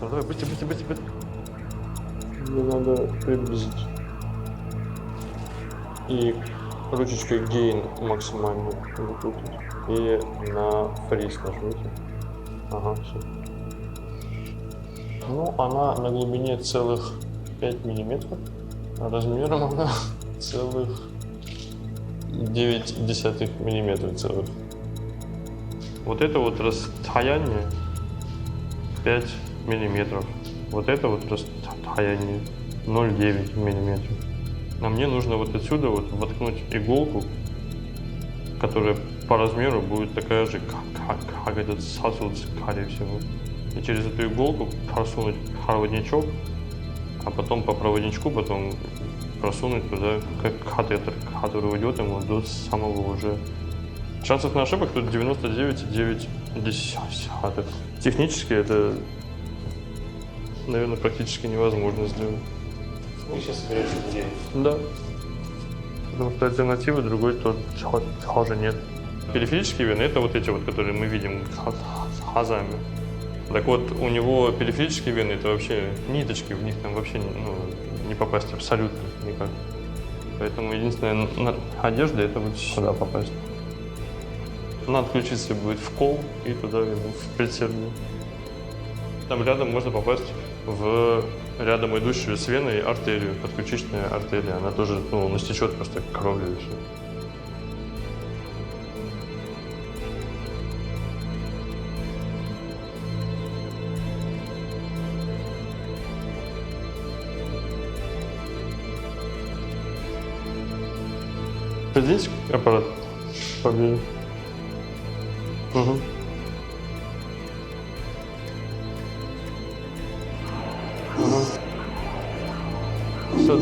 Ну давай, быстрее, быстрее, быстрее, быстрее. Мне надо приблизить. И ручечкой гейн максимально выкрутить. И на фриз нажмите. Ага, все. Ну, она на глубине целых 5 миллиметров, а размером она целых 0,9 миллиметра целых. Вот это вот расстояние 5 миллиметров. Вот это вот расстояние 0,9 миллиметров. А мне нужно вот отсюда вот воткнуть иголку, которая по размеру будет такая же, как этот сосуд, скорее всего. И через эту иголку просунуть проводничок, а потом по проводничку потом просунуть туда катетер, который уйдет ему до самого уже. Шансов на ошибок тут 99,9. Технически это, наверное, практически невозможно сделать. Вы сейчас соберете людей. Да. Потому что альтернативы другой тоже нет. Периферические вены — это вот эти вот, которые мы видим глазами. Так вот, у него периферические вены — это вообще ниточки, в них там вообще не попасть абсолютно никак. Поэтому единственная надежда — это вот сюда попасть. Надо включиться будет в кол и туда ему в предсердие. Там рядом можно попасть в рядом идущую с веной артерию, подключичная артерия. Она тоже, настечет просто кровью и все. Здесь аппарат поближе. Угу. Угу. Все.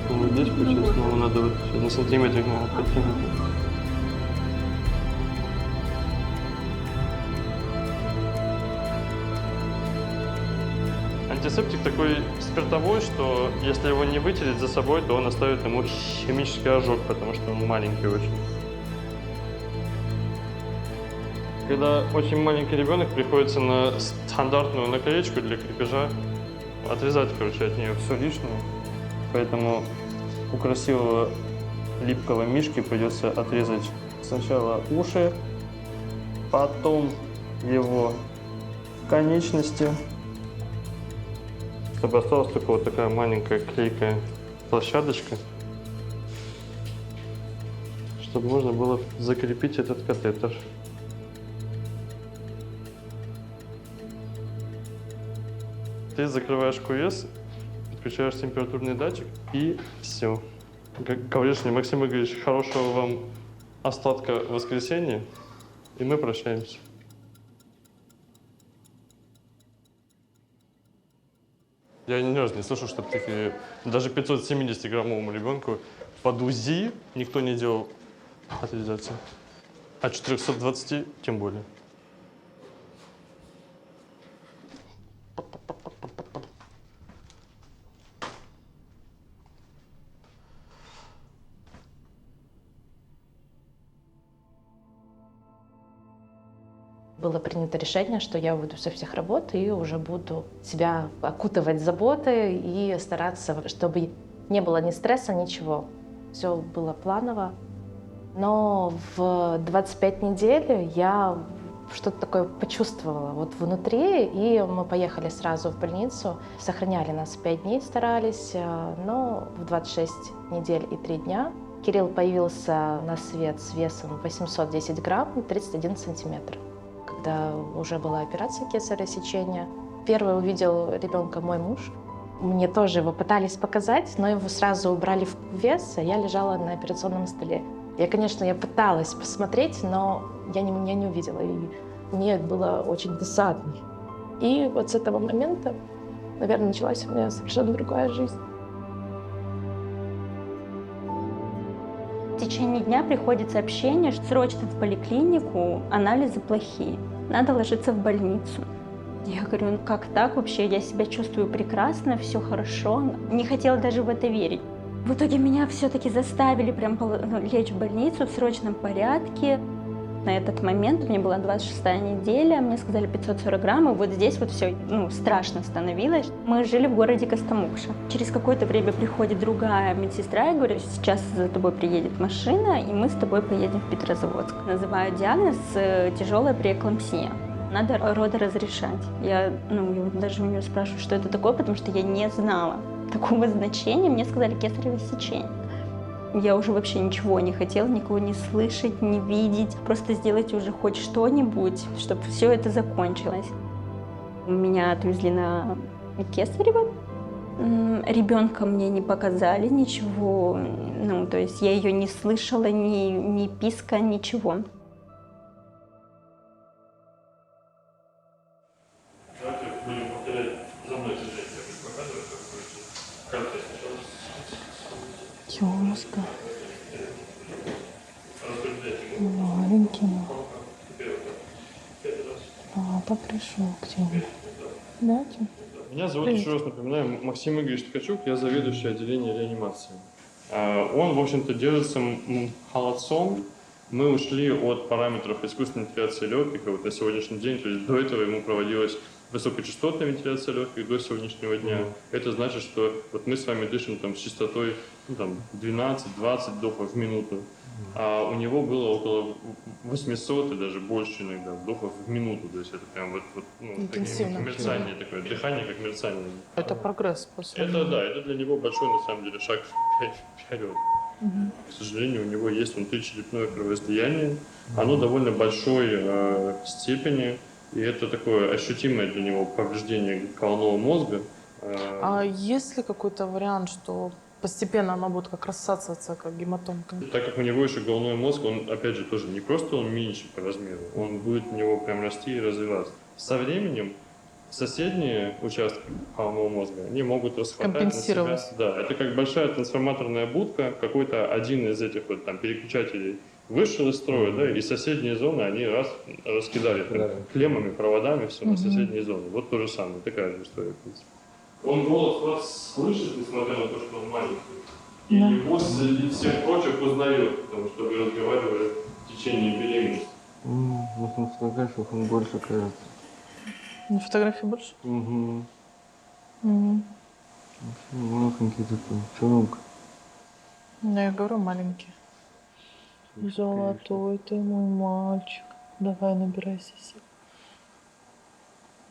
Вот здесь получилось, но надо вот на сантиметрик надо подтянуть. Антисептик такой спиртовой, что если его не вытереть за собой, то он оставит ему химический ожог, потому что он маленький очень. Когда очень маленький ребенок, приходится на стандартную наклеечку для крепежа отрезать, от нее все лишнее. Поэтому у красивого липкого мишки придется отрезать сначала уши, потом его конечности, чтобы осталась только вот такая маленькая клейкая площадочка, чтобы можно было закрепить этот катетер. Ты закрываешь кувес, подключаешь температурный датчик и все. Как говоришь мне, Максим Игоревич, хорошего вам остатка воскресенья, и мы прощаемся. Я ни разу не слышал, что такие, даже 570-граммовому ребенку под УЗИ никто не делал атеризацию, а 420 тем более. Было принято решение, что я уйду со всех работ и уже буду себя окутывать заботой и стараться, чтобы не было ни стресса, ничего. Все было планово. Но в 25 недель я что-то такое почувствовала вот внутри, и мы поехали сразу в больницу. Сохраняли нас 5 дней, старались, но в 26 недель и 3 дня Кирилл появился на свет с весом 810 грамм и 31 сантиметр. Когда уже была операция кесарево сечения, первый увидел ребенка мой муж. Мне тоже его пытались показать, но его сразу убрали в вес, а я лежала на операционном столе. Я пыталась посмотреть, но я не увидела, и мне было очень досадно. И вот с этого момента, наверное, началась у меня совершенно другая жизнь. В течение дня приходит сообщение, что срочно в поликлинику, анализы плохие, надо ложиться в больницу. Я говорю, ну как так вообще, я себя чувствую прекрасно, все хорошо. Не хотела даже в это верить. В итоге меня все-таки заставили прям лечь в больницу в срочном порядке. На этот момент у меня была 26-я неделя, мне сказали 540 грамм, и вот здесь вот все страшно становилось. Мы жили в городе Костомукша. Через какое-то время приходит другая медсестра и говорит, сейчас за тобой приедет машина, и мы с тобой поедем в Петрозаводск. Называют диагноз тяжелая преэклампсия. Надо родоразрешать. Я даже у нее спрашиваю, что это такое, потому что я не знала такого значения. Мне сказали кесарево сечение. Я уже вообще ничего не хотела, никого не слышать, не видеть. Просто сделать уже хоть что-нибудь, чтобы все это закончилось. Меня отвезли на кесарево. Ребенка мне не показали ничего. То есть я ее не слышала, ни писка, ничего. Тёмушка. Маленький. Папа пришел к тебе. Да, Тём? Меня зовут, еще раз напоминаю, Максим Игоревич Ткачук, я заведующий отделением реанимации. Он, в общем-то, держится холодцом. Мы ушли от параметров искусственной вентиляции легких, и вот на сегодняшний день, то есть до этого ему проводилась высокочастотная вентиляция легких до сегодняшнего дня. Это значит, что вот мы с вами дышим с частотой 12-20 вдохов в минуту, а у него было около 800 и даже больше иногда вдохов в минуту. То есть это прям интенсивно. мерцание такое, дыхание как мерцание. Это прогресс после. Это для него большой на самом деле шаг вперед. К сожалению, у него есть внутричерепное кровоизлияние. Оно довольно большой степени, и это такое ощутимое для него повреждение головного мозга. А есть ли какой-то вариант, что постепенно оно будет как рассасываться, как гематомка? Так как у него еще головной мозг, он, опять же, тоже не просто он меньше по размеру, он будет у него прям расти и развиваться. Со временем соседние участки головного мозга, они могут расхватать на себя. Да, это как большая трансформаторная будка, какой-то один из этих переключателей вышел из строя, да, и соседние зоны, они раскидали клеммами, проводами все на соседние зоны. Вот то же самое, такая же история, в принципе. Он голос вас слышит, несмотря на то, что он маленький. И его среди всех прочих узнает, потому что вы разговаривали в течение беременности. На фотографиях он больше кажется. На фотографии больше? Угу. Маленький такой, чонок. Я говорю, маленький. Золотой ты мой мальчик. Давай, набирайся сил.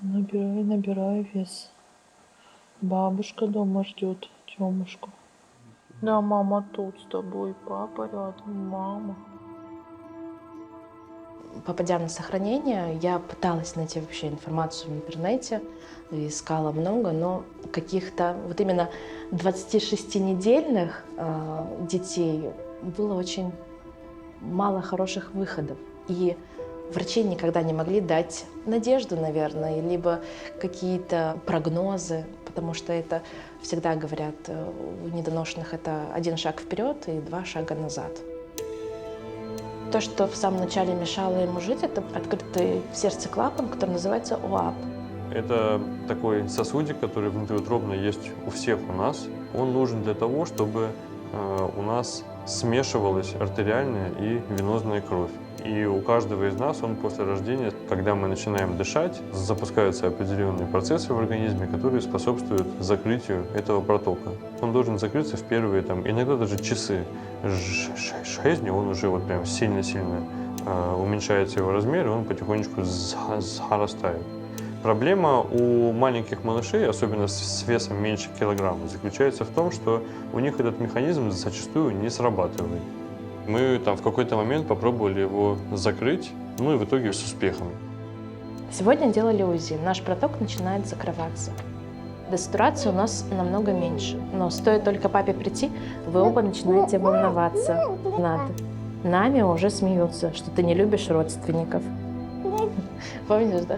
Набирай вес. Бабушка дома ждет Тёмушку. Да, мама тут с тобой, папа рядом, мама. Попадя на сохранение, я пыталась найти вообще информацию в интернете, искала много, но каких-то вот именно 26-недельных детей было очень мало хороших выходов. И врачи никогда не могли дать надежду, наверное, либо какие-то прогнозы, потому что это всегда говорят у недоношенных, это 1 шаг вперед и 2 шага назад. То, что в самом начале мешало ему жить, это открытый в сердце клапан, который называется ОАП. Это такой сосудик, который внутриутробно есть у всех у нас. Он нужен для того, чтобы у нас смешивалась артериальная и венозная кровь. И у каждого из нас, он после рождения, когда мы начинаем дышать, запускаются определенные процессы в организме, которые способствуют закрытию этого протока. Он должен закрыться в первые, иногда даже часы жизни, он уже вот прям сильно-сильно уменьшается его размер, и он потихонечку зарастает. Проблема у маленьких малышей, особенно с весом меньше килограмма, заключается в том, что у них этот механизм зачастую не срабатывает. Мы в какой-то момент попробовали его закрыть, и в итоге с успехом. Сегодня делали УЗИ, наш проток начинает закрываться. Десатурация у нас намного меньше, но стоит только папе прийти, вы оба начинаете волноваться над нами, уже смеются, что ты не любишь родственников. Помнишь, да?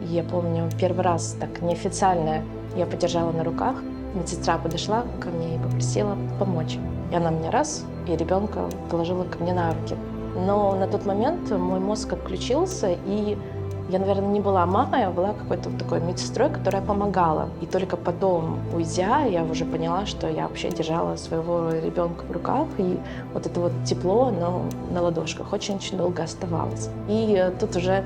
Я помню, первый раз так неофициально я подержала на руках. Медсестра подошла ко мне и попросила помочь. И она мне и ребенка положила ко мне на руки. Но на тот момент мой мозг отключился, и я, наверное, не была мамой, а была какой-то такой медсестрой, которая помогала. И только потом, уйдя, я уже поняла, что я вообще держала своего ребенка в руках, и вот это вот тепло, оно на ладошках очень-очень долго оставалось. И тут уже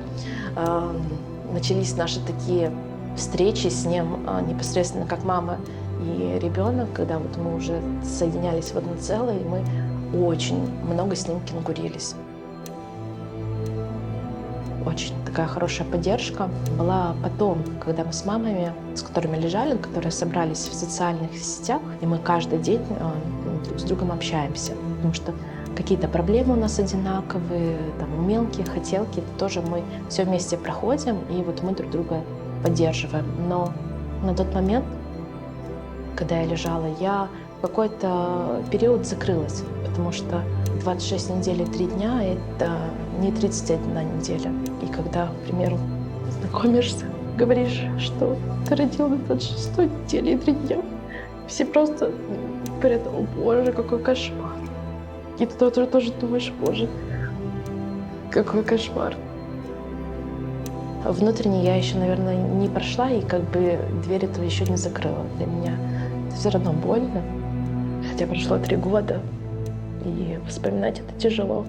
начались наши такие встречи с ним непосредственно как мама и ребенок, когда вот мы уже соединялись в одно целое, и мы очень много с ним кенгурились. Очень такая хорошая поддержка была потом, когда мы с мамами, с которыми лежали, которые собрались в социальных сетях, и мы каждый день друг с другом общаемся, потому что какие-то проблемы у нас одинаковые, у мелкие хотелки, это тоже мы все вместе проходим, и вот мы друг друга поддерживаем. Но на тот момент, когда я лежала, я в какой-то период закрылась, потому что 26 недель и 3 дня — это не 31 неделя. И когда, к примеру, знакомишься, говоришь, что ты родил на 26 неделе и 3 дня, все просто говорят: о боже, какой кошмар. И ты тоже думаешь: боже, какой кошмар. Внутренне я еще, наверное, не прошла, и дверь этого еще не закрыла. Для меня это все равно больно. Хотя прошло 3 года, и вспоминать это тяжело.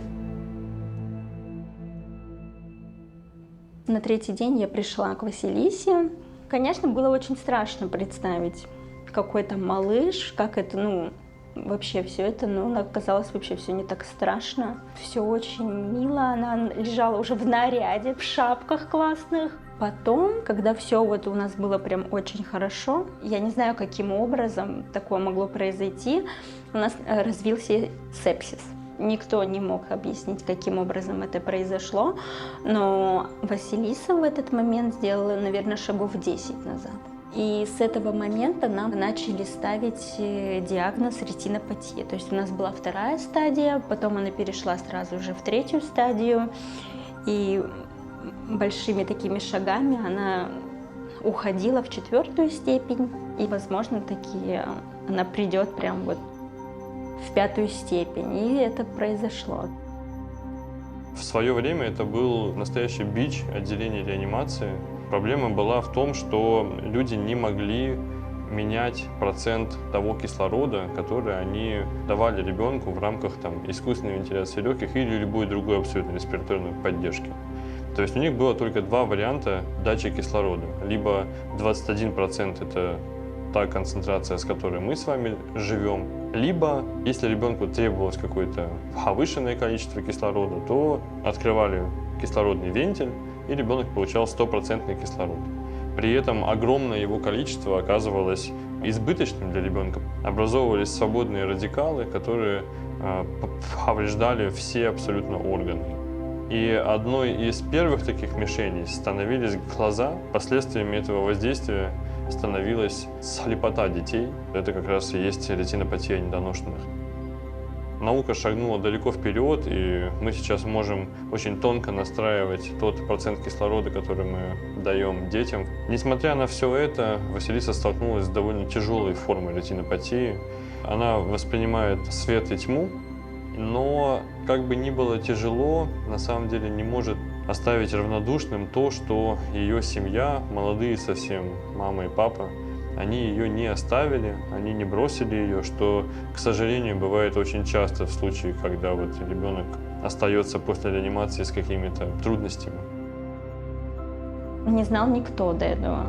На 3-й день я пришла к Василисе. Конечно, было очень страшно представить, какой там малыш, как это, вообще все это, оказалось вообще все не так страшно. Все очень мило, она лежала уже в наряде, в шапках классных. Потом, когда все у нас было прям очень хорошо, я не знаю, каким образом такое могло произойти, у нас развился сепсис. Никто не мог объяснить, каким образом это произошло, но Василиса в этот момент сделала, наверное, шагов 10 назад. И с этого момента нам начали ставить диагноз ретинопатия. То есть у нас была 2-я стадия, потом она перешла сразу же в 3-ю стадию. И большими такими шагами она уходила в 4-ю степень. И, возможно, она придет прям в 5-ю степень. И это произошло. В свое время это был настоящий бич отделения реанимации. Проблема была в том, что люди не могли менять процент того кислорода, который они давали ребенку в рамках искусственной вентиляции легких или любой другой абсолютно респираторной поддержки. То есть у них было только 2 варианта дачи кислорода. Либо 21% это та концентрация, с которой мы с вами живем, либо, если ребенку требовалось какое-то повышенное количество кислорода, то открывали кислородный вентиль, и ребенок получал 100% кислород. При этом огромное его количество оказывалось избыточным для ребенка. Образовывались свободные радикалы, которые повреждали все абсолютно органы. И одной из первых таких мишеней становились глаза. Последствиями этого воздействия становилась слепота детей. Это как раз и есть ретинопатия недоношенных. Наука шагнула далеко вперед, и мы сейчас можем очень тонко настраивать тот процент кислорода, который мы даем детям. Несмотря на все это, Василиса столкнулась с довольно тяжелой формой ретинопатии. Она воспринимает свет и тьму, но как бы ни было тяжело, на самом деле не может оставить равнодушным то, что ее семья, молодые совсем мама и папа, они ее не оставили, они не бросили ее, что, к сожалению, бывает очень часто в случае, когда ребенок остается после реанимации с какими-то трудностями. Не знал никто до этого,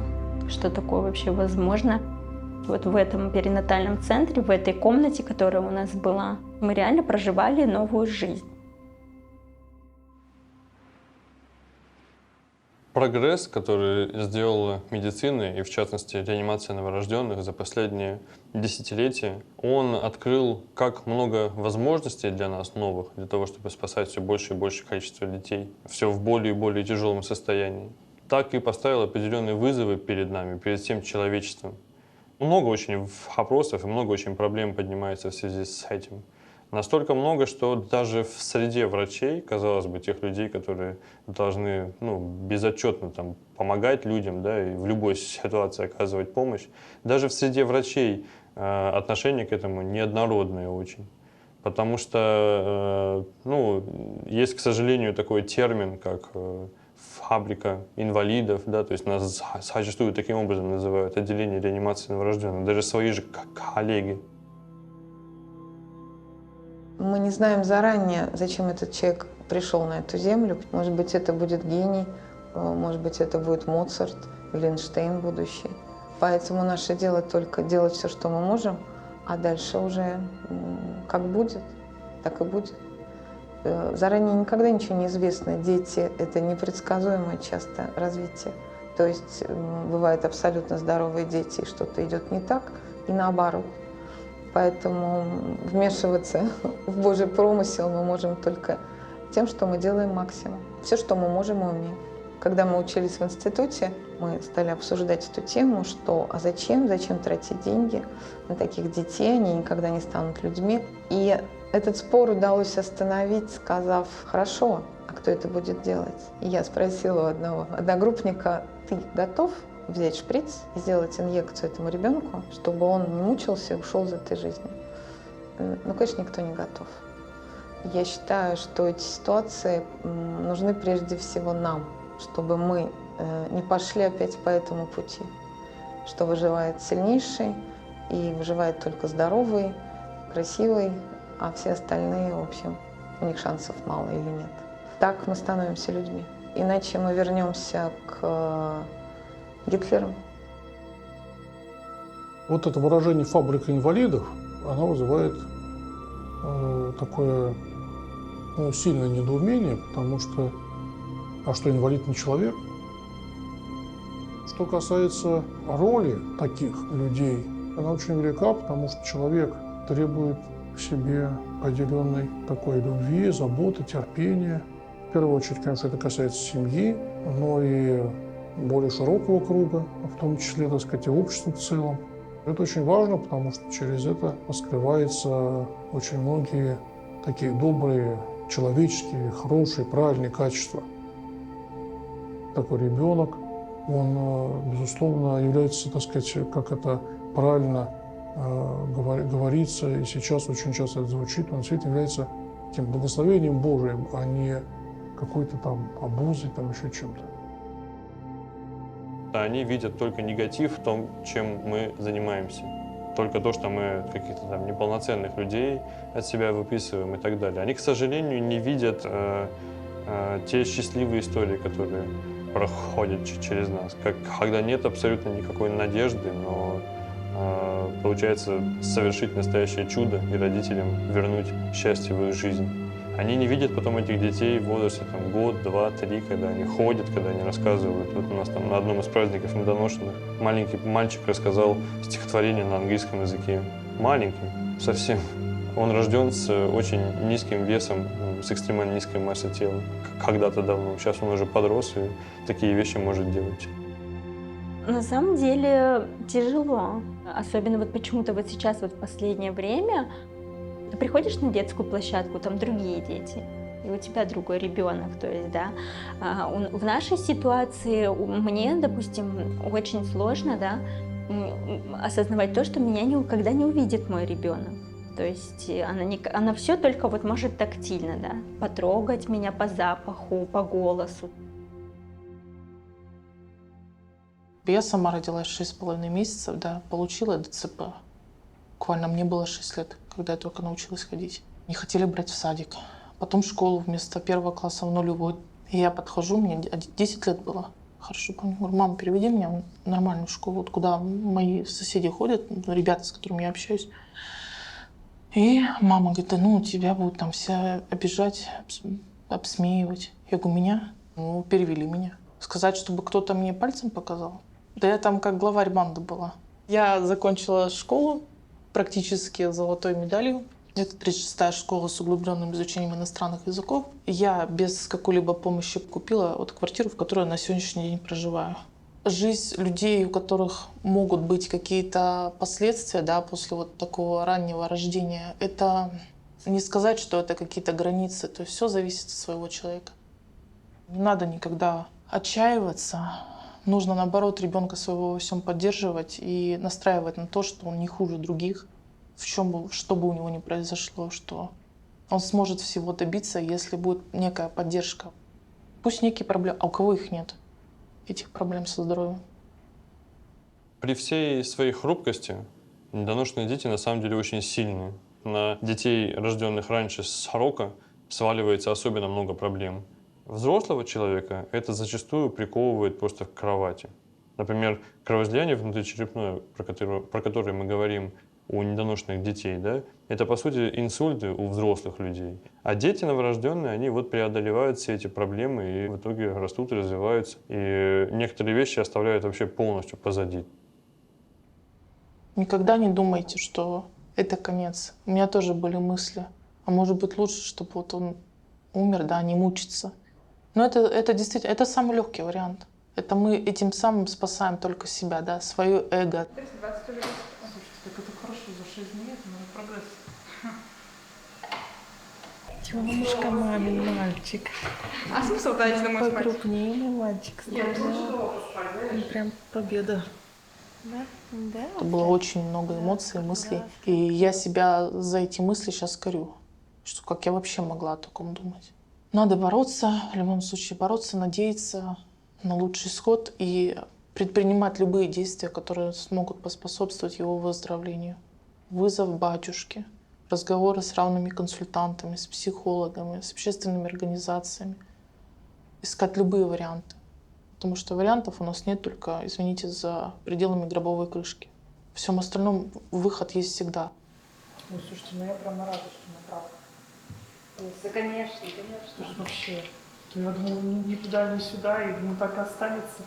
что такое вообще возможно. Вот в этом перинатальном центре, в этой комнате, которая у нас была, мы реально проживали новую жизнь. Прогресс, который сделала медицина, и в частности реанимация новорожденных за последние десятилетия, он открыл как много возможностей для нас новых, для того, чтобы спасать все больше и больше количество детей, все в более и более тяжелом состоянии, так и поставил определенные вызовы перед нами, перед всем человечеством. Много очень вопросов и много очень проблем поднимается в связи с этим. Настолько много, что даже в среде врачей, казалось бы, тех людей, которые должны безотчетно там, помогать людям, да, и в любой ситуации оказывать помощь, даже в среде врачей отношение к этому неоднородное очень. Потому что есть, к сожалению, такой термин, как фабрика инвалидов, да, то есть нас зачастую таким образом называют отделение реанимации новорожденных, даже свои же коллеги. Мы не знаем заранее, зачем этот человек пришел на эту землю. Может быть, это будет гений, может быть, это будет Моцарт или Эйнштейн будущий. Поэтому наше дело только делать все, что мы можем, а дальше уже как будет, так и будет. Заранее никогда ничего не известно. Дети – это непредсказуемое часто развитие. То есть бывают абсолютно здоровые дети, и что-то идет не так, и наоборот. Поэтому вмешиваться в Божий промысел мы можем только тем, что мы делаем максимум. Все, что мы можем и умеем. Когда мы учились в институте, мы стали обсуждать эту тему, что а зачем тратить деньги на таких детей, они никогда не станут людьми. И этот спор удалось остановить, сказав: хорошо, а кто это будет делать? И я спросила у одного одногруппника: ты готов взять шприц и сделать инъекцию этому ребенку, чтобы он не мучился и ушел из этой жизни? Ну, конечно, никто не готов. Я считаю, что эти ситуации нужны прежде всего нам, чтобы мы не пошли опять по этому пути, что выживает сильнейший, и выживает только здоровый, красивый, а все остальные, в общем, у них шансов мало или нет. Так мы становимся людьми. Иначе мы вернемся к Гитлеру. Вот это выражение «фабрика инвалидов», оно вызывает такое сильное недоумение, потому что, а что, инвалид не человек? Что касается роли таких людей, она очень велика, потому что человек требует к себе определенной такой любви, заботы, терпения. В первую очередь, конечно, это касается семьи, но и более широкого круга, в том числе, так сказать, и общества в целом. Это очень важно, потому что через это раскрываются очень многие такие добрые, человеческие, хорошие, правильные качества. Такой ребенок, он, безусловно, является, так сказать, как это правильно говорится, и сейчас очень часто это звучит, он действительно является таким благословением Божиим, а не какой-то там обузой, там еще чем-то. Они видят только негатив в том, чем мы занимаемся. Только то, что мы каких-то там неполноценных людей от себя выписываем и так далее. Они, к сожалению, не видят те счастливые истории, которые проходят через нас. Когда нет абсолютно никакой надежды, но получается совершить настоящее чудо и родителям вернуть счастье в их жизнь. Они не видят потом этих детей в возрасте там, год, два, три, когда они ходят, когда они рассказывают. Вот у нас там на одном из праздников недоношенных маленький мальчик рассказал стихотворение на английском языке. Маленький, совсем. Он рожден с очень низким весом, с экстремально низкой массой тела. Когда-то давно. Сейчас он уже подрос и такие вещи может делать. На самом деле тяжело. Особенно вот почему-то вот сейчас, вот в последнее время, ты приходишь на детскую площадку, там другие дети, и у тебя другой ребенок. То есть, да, в нашей ситуации мне, допустим, очень сложно, да, осознавать то, что меня никогда не увидит мой ребенок. То есть она все только вот может тактильно, да, потрогать меня по запаху, по голосу. Я сама родилась 6,5 месяцев, да, получила ДЦП. Буквально мне было 6 лет, когда я только научилась ходить. Не хотели брать в садик, потом в школу вместо 1 класса в 0. И я подхожу, мне 10 лет было. Хорошо помню. Говорю, мама, переведи меня в нормальную школу, вот куда мои соседи ходят, ребята, с которыми я общаюсь. И мама говорит, да ну, тебя будут там все обижать, обсмеивать. Я говорю, меня? Ну, перевели меня. Сказать, чтобы кто-то мне пальцем показал? Да я там как главарь банды была. Я закончила школу практически с золотой медалью. Это 36-я школа с углубленным изучением иностранных языков. Я без какой-либо помощи купила вот квартиру, в которой я на сегодняшний день проживаю. Жизнь людей, у которых могут быть какие-то последствия, да, после вот такого раннего рождения, это не сказать, что это какие-то границы. То есть все зависит от своего человека. Не надо никогда отчаиваться. Нужно, наоборот, ребенка своего во всем поддерживать и настраивать на то, что он не хуже других, что бы у него ни произошло, что он сможет всего добиться, если будет некая поддержка. Пусть некие проблемы, а у кого их нет, этих проблем со здоровьем. При всей своей хрупкости недоношенные дети на самом деле очень сильные. На детей, рожденных раньше срока, сваливается особенно много проблем. Взрослого человека это зачастую приковывает просто к кровати. Например, кровоизлияние внутричерепное, про которое мы говорим у недоношенных детей, да, это, по сути, инсульты у взрослых людей. А дети новорожденные, они вот преодолевают все эти проблемы и в итоге растут и развиваются. И некоторые вещи оставляют вообще полностью позади. Никогда не думайте, что это конец. У меня тоже были мысли. А может быть лучше, чтобы вот он умер, да, не мучиться. Но это действительно, это самый легкий вариант. Это мы этим самым спасаем только себя, да, свое эго. Так это хорошо, за 6 дней это прогресс. Тёмушка, мамин мальчик. А смысл дать домой спать? Покрупнее мальчик стал. Прям победа. Это было очень много эмоций, мыслей. И я себя за эти мысли сейчас корю. Что как я вообще могла о таком думать? Надо бороться, в любом случае бороться, надеяться на лучший исход и предпринимать любые действия, которые смогут поспособствовать его выздоровлению. Вызов батюшке, разговоры с равными консультантами, с психологами, с общественными организациями. Искать любые варианты. Потому что вариантов у нас нет только, извините, за пределами гробовой крышки. В всем остальном выход есть всегда. Ой, слушайте, ну я прямо рада, что мы правы. Да, конечно, конечно. Потому что вообще, я думала, ни туда, ни сюда, и думаю, так и останется.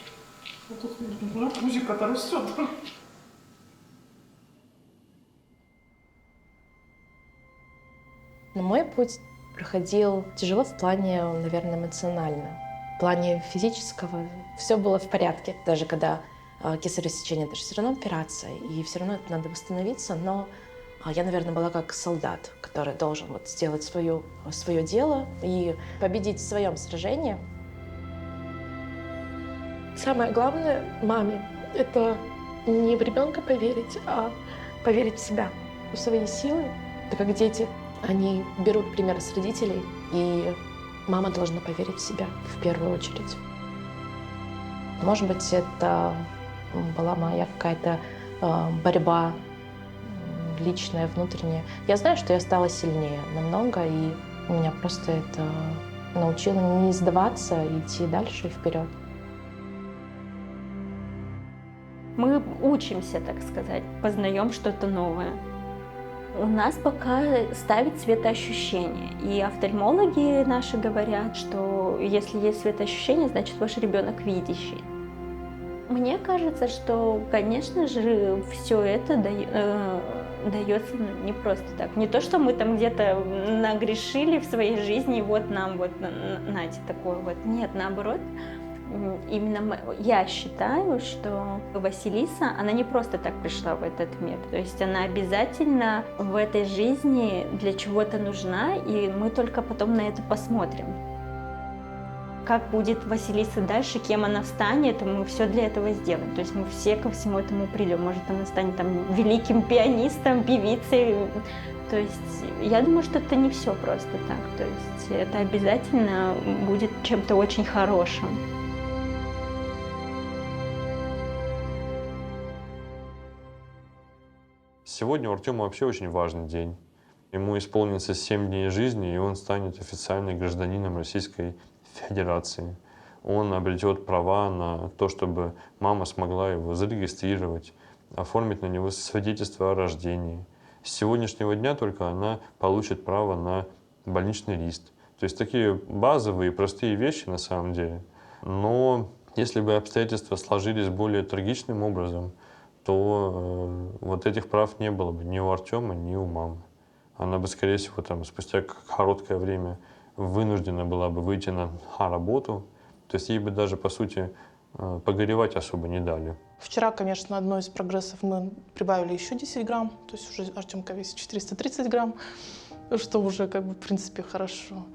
А тут пузик, который растет. Но мой путь проходил тяжело в плане, наверное, эмоционально. В плане физического все было в порядке. Даже когда кесарево сечение, это же все равно операция, и все равно это надо восстановиться. Но я, наверное, была как солдат, который должен вот сделать свое дело и победить в своем сражении. Самое главное маме — это не в ребенка поверить, а поверить в себя, в свои силы. Это как дети. Они берут пример с родителей, и мама должна поверить в себя в первую очередь. Может быть, это была моя какая-то борьба личная, внутренняя. Я знаю, что я стала сильнее намного, и меня просто это научило не сдаваться, идти дальше и вперед. Мы учимся, так сказать, познаем что-то новое. У нас пока ставит светоощущение. И офтальмологи наши говорят, что если есть светоощущение, значит ваш ребенок видящий. Мне кажется, что, конечно же, все это дается не просто так. Не то, что мы там где-то нагрешили в своей жизни, и вот нам вот нате такое вот. Нет, наоборот. Именно я считаю, что Василиса, она не просто так пришла в этот мир. То есть она обязательно в этой жизни для чего-то нужна, и мы только потом на это посмотрим. Как будет Василиса дальше, кем она станет, мы все для этого сделаем. То есть мы все ко всему этому придем. Может, она станет там великим пианистом, певицей. То есть я думаю, что это не все просто так. То есть это обязательно будет чем-то очень хорошим. Сегодня у Артема вообще очень важный день. Ему исполнится 7 дней жизни, и он станет официальным гражданином Российской Федерации. Он обретет права на то, чтобы мама смогла его зарегистрировать, оформить на него свидетельство о рождении. С сегодняшнего дня только она получит право на больничный лист. То есть такие базовые, простые вещи на самом деле. Но если бы обстоятельства сложились более трагичным образом, то вот этих прав не было бы ни у Артема, ни у мамы. Она бы, скорее всего, там, спустя короткое время вынуждена была бы выйти на работу. То есть ей бы даже, по сути, погоревать особо не дали. Вчера, конечно, одно из прогрессов мы прибавили еще 10 грамм, то есть уже Артемка весит 430 грамм, что уже, как бы, в принципе, хорошо.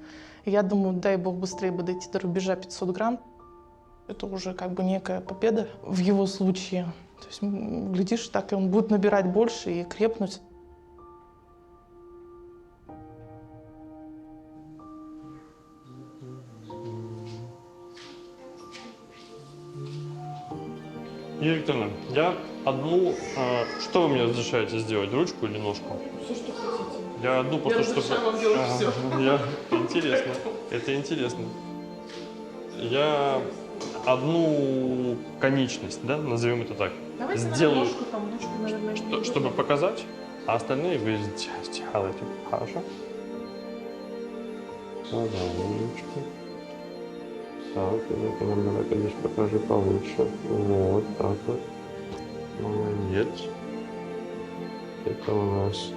И я думаю, дай бог быстрее бы дойти до рубежа 500 грамм. Это уже как бы некая победа в его случае. То есть, глядишь, так и он будет набирать больше и крепнуть. Юрия Викторовна, я одну... что вы мне разрешаете сделать, ручку или ножку? Все, что хотите. Я одну просто, Я разрешаю вам делать всё. Интересно, это интересно. Я одну конечность, да, назовем это так, Давайте сделаю, ножку, там, ручку, наверное, не чтобы показать, а остальные вы сделаете. Хорошо? Ручки. Так, это нам надо, конечно, покажи получше. Вот так вот. Молодец. Это у нас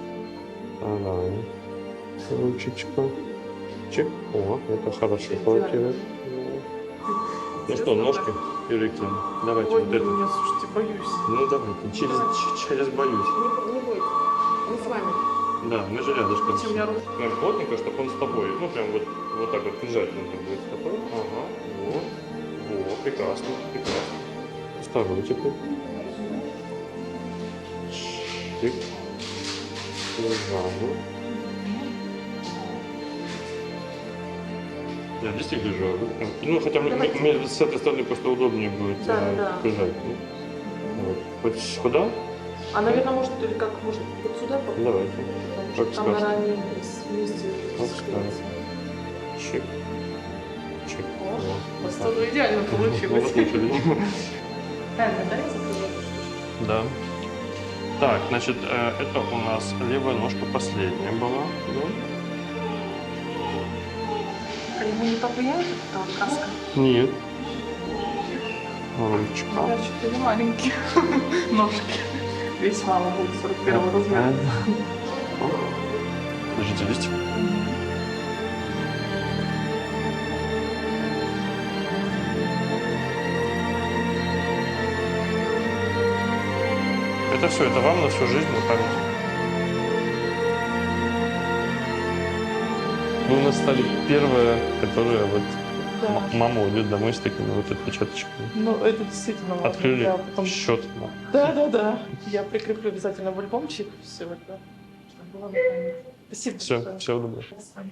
вторая ручечка. Чик. О, это хорошо получилось. Ну что, ножки, Юрия Викторовна, давайте Ой, вот это. я, слушайте, боюсь. Ну давайте, через боюсь. Не бойтесь. Мы с вами. Да, мы же рядышком. Чем я руку? Прям плотненько, чтобы он с тобой. Ну прям вот так вот прижать нужно будет с тобой. Ага, вот. Вот, прекрасно, прекрасно. Вторую теперь. Чик. Лежану. Я действительно лежу. Ну, хотя мне с этой стороны просто удобнее будет Да. прижать. Ну. Вот. Хоть сюда? А, наверное, может, или как, может, вот сюда попробовать? Давайте. Потому Как что там, скажете. наверное, они вместе Как склеятся. Чик. Чик. О, Вот. у вас тоже идеально получилось. Вот лучше. Правильно, да, я закрыла? Да. Так, значит, это у нас левая ножка последняя была. Да? А ему не повлияет эта вот краска? Нет. Ручка. Да, что-то не маленькие ножки. Весь мало будет 41 размера. Держите листик. Это все, это вам на всю жизнь на память. Вы у нас стали первая, которая вот Да. мама уйдет домой с такими вот отпечаточками. Ну, это действительно важно. Открыли Да, потом... счет. Да. Я прикреплю обязательно в альбомчик все это, чтобы было на память. Спасибо Все, большое. всего доброго. До свидания.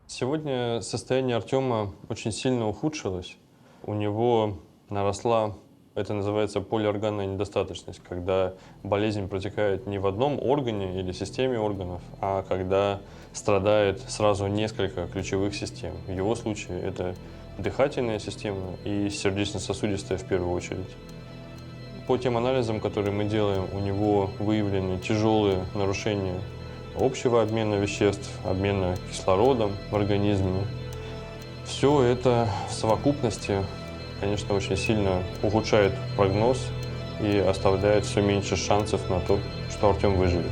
Сегодня состояние Артема очень сильно ухудшилось. У него наросла, это называется полиорганная недостаточность, когда болезнь протекает не в одном органе или системе органов, а когда страдает сразу несколько ключевых систем. В его случае это дыхательная система и сердечно-сосудистая в первую очередь. По тем анализам, которые мы делаем, у него выявлены тяжелые нарушения общего обмена веществ, обмена кислородом в организме. Все это в совокупности, конечно, очень сильно ухудшает прогноз и оставляет все меньше шансов на то, что Артем выживет.